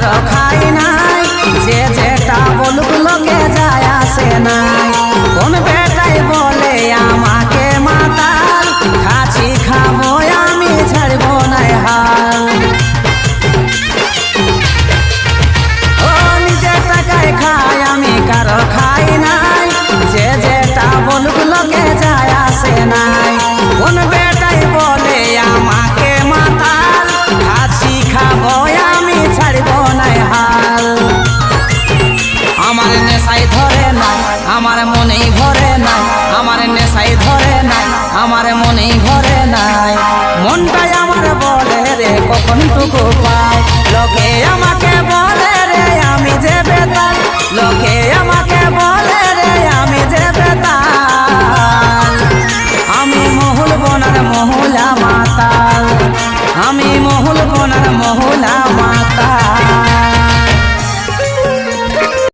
কারো খাই নাই, যে যেটা বলুক লোকে যায় আসে নাই। কোন বেটাই বলে আমাকে মাতাল, খাচ্ছি খাবো আমি ছাড়বো নাই হাল। ও নিজের টাকায় খাই আমি কারো খাই নাই, যে যেটা বলুক লোকে যায় আসে নাই। কোন বেটাই বলে আমাকে মাতাল, খাচ্ছি খাবো আমি ছাড়বো নাই হাল। আমার নেশাই ধরে নাই, আমার মনেই ভরে নাই, আমার নেশাই ধরে নাই, আমার মনেই ভরে নাই। মনটাই আমার বলে রে কখন টুকু পাই, লোকে আমাকে বলে রে আমি যে বেতাল, লোকে আমাকে বলে রে আমি যে বেতাল। আমি মহুল বনার মহুলা মাতাল, আমি মহুল বনার